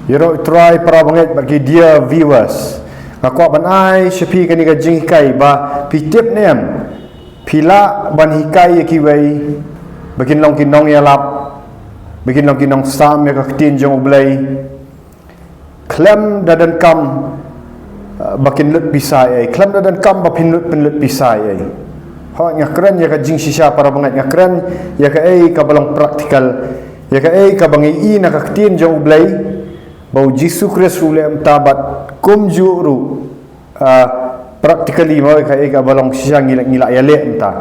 Yero try para banget bagi dia viewers. Ngakwa ban ai sepi kani ka jing hikai ba pi tip nem. Pila ban hikai ki wei bakin long kinong ya lap. Bakin long kinong sam ya ka tin jong blai. Klem dadan kam bakin lut pisai ai. Klem dadan kam ba pin lut pisai ai. Ha ngakran ya ka jing shisha para banget ngakran ya ka ka balong praktikal. Ya ka ka bangi na ka tin jong blai. Bau Yesus Kristus ulem tabat kumjuru practically mau ka balong siang ngilak ya le enta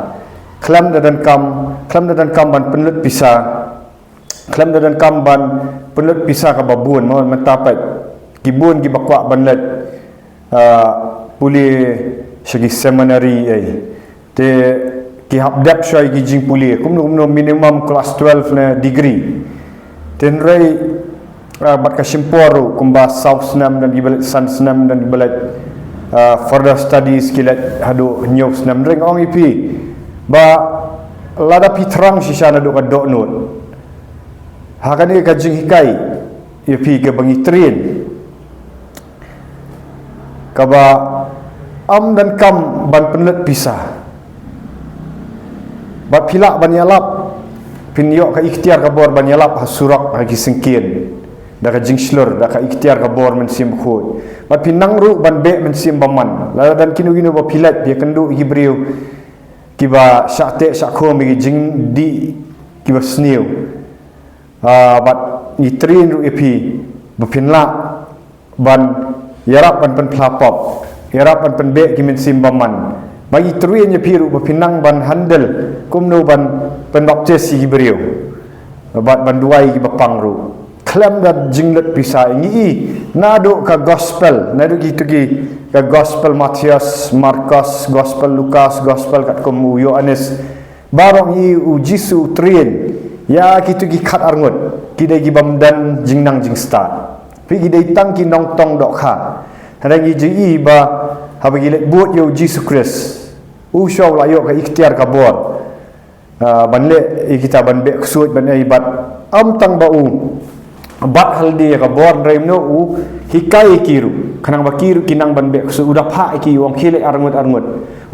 klam dadan kam ban penlut pisa klam dadan kam ban penlut pisa ka babun mau mentapat kibun gi bakwa ban let puli segi seminary ai te ki habdak syai gi jing puli kumno minimum class 12 na degree ten rai bat kasimporu kumba south snam dan dibalat sun snam dan dibalat further studies kilat hadu new snam ring ong ipi ba lada pitrang sisana do kadok not hakani ka jing hikai ipi ke bangi train kaba am dan kam ban penlet pisah ba pilak ban yalap pinyok ka ikhtiar ka bor ban yalap hasurak hagi sengkin dah jing slur dah ikhtiar ka bor men sim khut ba pinang ru ban be men sim baman la dan kinu ba pilat dia kendu hibriu kiba syate syakho mi jing di kiba sniu bat nitrin ru epi ba pinla ban yarap ban pen plapop yarap ban pen be ki men sim baman bagi trin ye piru ba pinang ban handle kumno ban pen baptis hibriu bat ban duai ki bapang ru klam dat jinglet pisai ngi nado ka gospel nado gitu ki ka gospel Matius Markus gospel Lukas gospel kat komu Yohanes barong i ujisu trien ya gitu ki khat arngot kidai gi bamdan jingnang jing start pi kidai tang ki nong tong dok kha rangi ji ba habagi let buat yo Jesus Christ u shaw la yo ka ikhtiar ka bor banle kita ban be ksut ban ai bat am tang ba bat haldi ka bor remno u hikai kiru kanang bakiru kinang ban be so udah pha ki wong khile arngot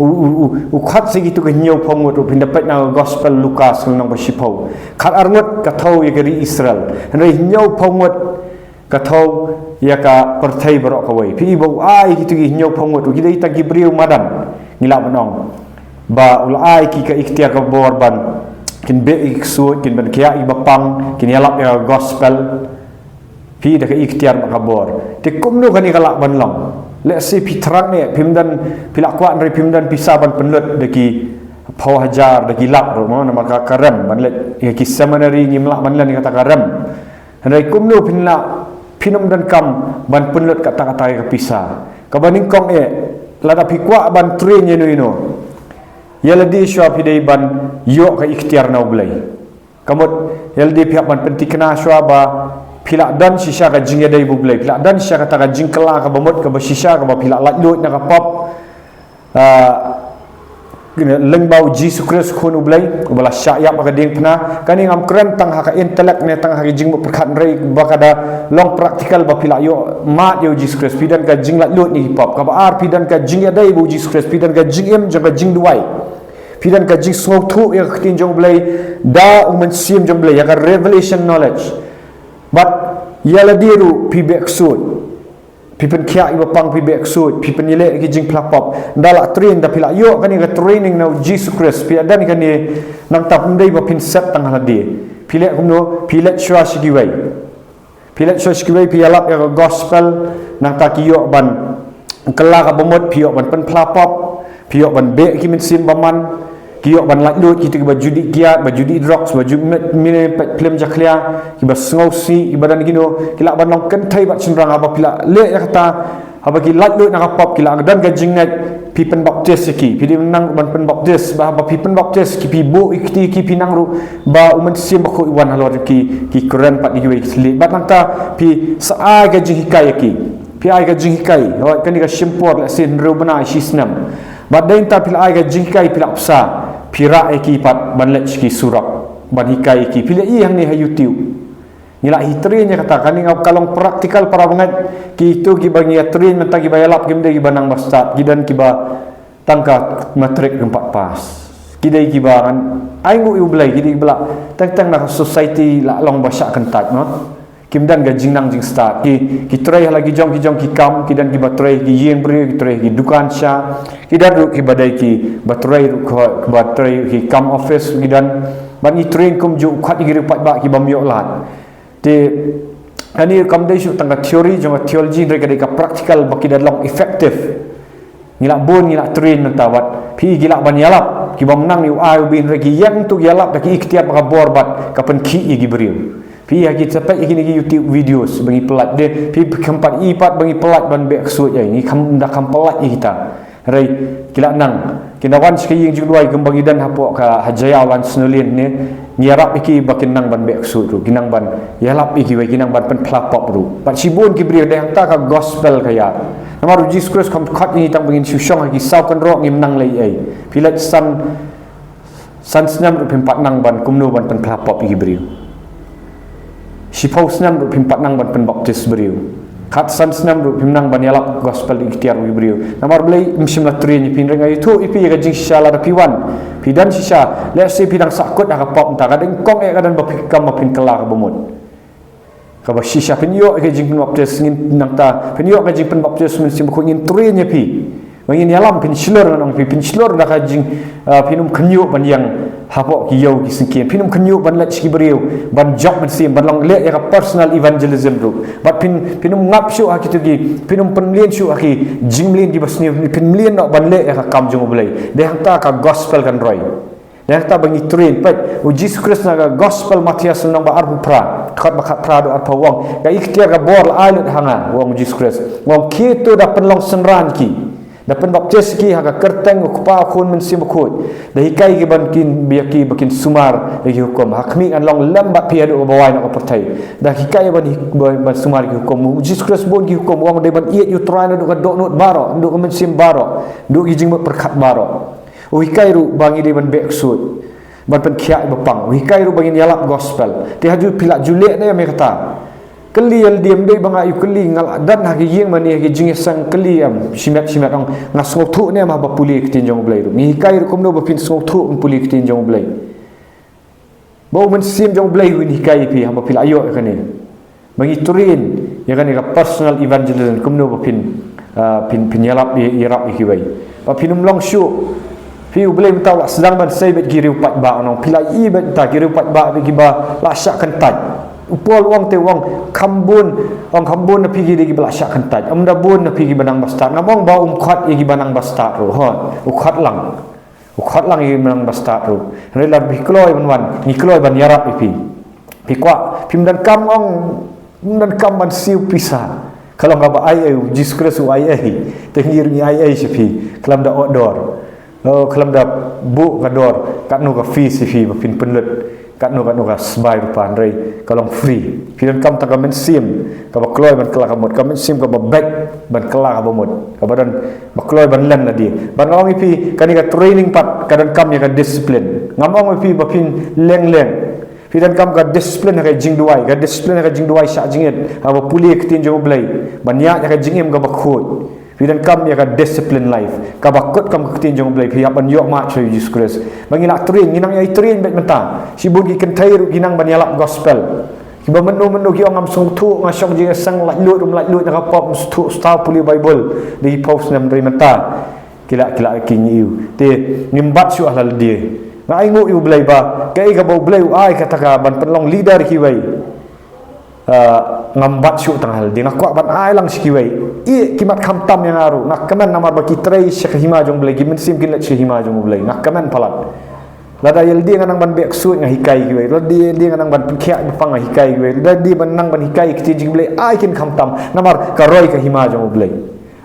u khat segitu ke nyau pongot u pindapat na gospel Lukas nang basipau khat arngot ka thau ye keri Israel re nyau pongot ka thau ya ka perthai barok ka wai pi bau ai gitu ki nyau pongot u gidai ta gibriu madam ngila banong ba ul ai ki ka ikhtiar ka bor ban kin be iksut kin ban kia i bapang kin yalap ya gospel pi dah ikhtiar makabor te kumno kani kalak banlong let's say pitrang ne pimdan pilakwa nri pimdan pisaban penlut deki pau hajar deki lap ro mana maka karam banlet ya ki seminary ni melak banlan ni kata karam nri kumno pinla pinam dan kam ban penlut kata-kata ka pisa kabaning kong lada pikwa ban train ye no yaladi sywa pidai ban yo ka ikhtiar na ulai kamot yaladi pihak ban pentikna sywa ba pilak dan shisha ka jing yadai bublai pilak dan shisha kata ka jing kela ka bamot ka bashisha ka ba pilak latlut na ka pop lengbau Jesus Christ khun ublai bala syayap ka ding pna kani ngam keren tang ha ka intellect ne tang ha jing perkat rei bakada long practical ba pilak yo mat yo Jesus Christ pidan ka jing latlut ni pop ka ba ar pidan ka jing yadai bu Jesus Christ pidan ka jing em jang ka jing duai pidan ka jing smok thu ya tin jong blai da umen sim jong blai ya ka revelation knowledge but yala diru pi beksud pipen kia iba pang pi beksud pipen yele ki jing plapop ndala train da pila yo kani ka training na Jesus Christ pi adan kani nang tap ndai ba pin set tang haladi pile kumno pile shwa shigiwai pi yalap ya gospel nang takiyo ban kela ka bomot pi yo ban pen plapop pi yo ban be ki min sim baman kiok ban latlut kita ba judi kiat ba judi drugs ba judi mine film jaklia ki ba sngosi ibadan gino kila ban long kentai ba chenrang apa pila le ya kata apa ki latlut nak pop kila dan ga jingat pipen baptis ki pidi menang ban pen baptis ba pipen baptis ki pi bo ikti ki pinang ru ba umen sim ba ko iwan halor ki keren pat diwe sli ba nangta pi sa ga jing hikai ki pi ai ga jing hikai ho kan ga shimpor la sin ru bana shisnam ba dain ta pila ai ga jing hikai pila psa pira eki pat banlet ki surak ban hikai ki pila i hang ni ha YouTube Ngila hitrinya kata kani ngau kalong praktikal para banget ki itu ki bagi trin mentagi bayalap ki mende ki banang bastat ki dan ki ba tangka matrik 4 pas. Ki dai ki ba kan ai ngu iblai ki bela tang nak society la long basak kentat no. Kim dan ga jingnang jing start ki try lagi jong ki kam ki dan ki batray ki yen bri ki try ki dukan sha ki dan ru ki badai ki batray ko batray ki kam office ki dan ban ni train kum ju khat ki pat ba ki bam yo lat te kani kam dai shu tangga theory jong theology rega ka practical ba ki dan long effective ngila bon ngila train mentawat pi gila ban yalap ki bam nang yu ai bin regi yang tu yalap da ki ikhtiar ba borbat kapan ki gi beriu pi hagi sampai ini YouTube videos bagi pelat dia pi kempat ipat bagi pelat ban be kesut ai ni kam dah kam pelat kita rai kila nang kinawan sekali jing duai gembagi dan hapok ka hajaya wan snulin ni nyarap iki bakin nang ban be kesut tu kinang ban yalap iki wai kinang ban pen pelapop tu pat sibun ki beri dah ta ka gospel kaya namar Jesus Christ kam khat ni tang bangin syong hagi sau kan rok ngim nang lai ai pilat san snam pempat nang ban kumno ban pen pelapop iki beri si paus nam ru pimpat nang ban pen baptis beriu kat san snam ru pim nang ban yalap gospel ikhtiar beriu namar blai msim la tri ni pin renga itu ipi ga jing shala da piwan pidan sisa let's say pidang sakut aga pop ta kadang kong e kadan bapikam mapin kelar bomut ka ba sisa pin yo ga jing pen baptis ngin nang ta pin yo ga jing pen baptis msim ko ngin tri ni pi ngin yalam pin slur nang pin slur da ka jing pinum kenyu ban yang hapok ki yau ki singkian pinum kenyu ban la chi beriu ban job ban sim ban long le ya personal evangelism ru bat pinum ngap syu akitu gi pinum penlien syu aki jingmlin di basni pinlien no ban le ya kam jong blai de hang ta ka gospel kan roi de hang ta bangi train pat u Jesus Christ na gospel Matias nang ba arbu pra khat ba khat pra do arpa wong ga ikhtiar ga bor ailut hanga wong Jesus Christ wong kitu da penlong senran ki dapat baptis ki haga kerteng ukpa khun men sim khut dahi kai ki ban kin biaki bakin sumar lagi hukum hakmi an long lambat pi adu bawai nak pertai dahi kai ban sumar ki hukum Jesus Christ bon ki hukum wong de ban iet yu tran adu dok not baro duk men sim baro duk jing perkat baro wi kai ru bangi de ban beksud ban pen khia bapang wi kai ru bangin yalap gospel ti haju pilak julek ne me kata keli yang diam dei bang ayu keli ngal dan hagi yeng mani hagi jing sang keli am simet ong ngasong thu ne ma ba puli kitinjong blai ru ni kai ru komno ba pin song thu puli kitinjong blai bau men sim jong blai ni kai pi hamba pil ayo kani bangi turin ya kani ka personal evangelism komno ba pin yalap irap ikibai ba pinum long shu pi blai mtaw sedang ban sai bet giriu pat ba onong pila i bet ta giriu pat ba bi ba la syak kan taj upol wong te wong kambun na pigi di belasyak kentaj amda bun na pigi banang bastat ngamong ba khat igi banang bastat ro ho ukhat lang igi banang bastat ro relar bi kloy ban ni kloy ban yarap pi kwa pim dan kam ong dan kam ban siu pisa kalau ngaba ai Jesus Christ ai te ngir ni ai sipi kalam da odor kalam da bu kador kat no ka fi sipi pin penlut kat no ka sbai rupan rei kalong free pidan kam ta men sim ka ba kloy ban kala kamot ka men sim ka ba back ban kala ka bomot ka badan ba kloy ban len na di ban ngong ipi kani ka training pat kadan kam ya ka discipline ngamong ipi ba pin leng pidan kam ka discipline ka jing duai sya jinget ha ba puli kitin jo blai ban ya ka jingem ka ba khot pidan kam ya ka discipline life ka bakut kam kitin jong blai phi ban yok ma choi Jesus Christ bangina train nginang ya train bet menta sibun ki kentai ru ginang ban yalap gospel ki ba menu ki ongam sung thu ngasong jing sang lak lut ka pop stu sta puli bible di post nam dari menta kila ki nyu te ngimbat su halal dia na ai ngu yu blai ba kai ka bo blai ai kata ka ban penlong leader ki wai ngambat syuk tanghal di nak kuat ban ai lang sikiwai i kimat khamtam yang aru nak kaman namar baki trai syekh hima jong blai gimen sim kin lek syekh hima jong blai nak kaman palat lada yel di nganang ban bek sut ngah hikai kiwai lada di nganang ban khia bapang ngah hikai kiwai lada di ban nang ban hikai kiti jing blai ai kin khamtam namar karoi ka hima jong blai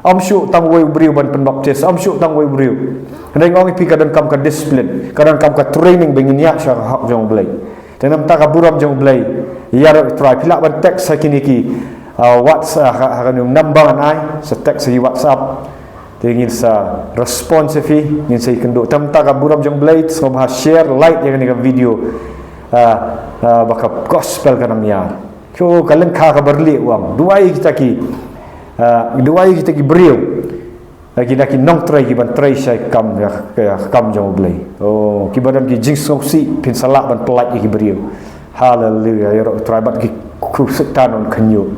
am syuk tang wei briu ban pen baptis am syuk tang wei briu ndai ngong pi kadan kam ka discipline kadan kam ka training bengin ya syekh hak jong blai tenam ta ka buram jong blai yar try pilak ban teks sakini ki WhatsApp hakanum nambangan ai sa teks si WhatsApp tingin sa response fi ngin sai kendo tam ta ka buram jong blade so bah share like yang ni ka video baka gospel kanam yar So kalian kah berli uang. Dua kita ki beriu. Lagi nong tray ki ban tray saya kam jauh belai. Oh ki badan ki jing soksi pin salak ban pelat ki beriu. Hallelujah. Ya roh try bat ki kusetan on kanyu.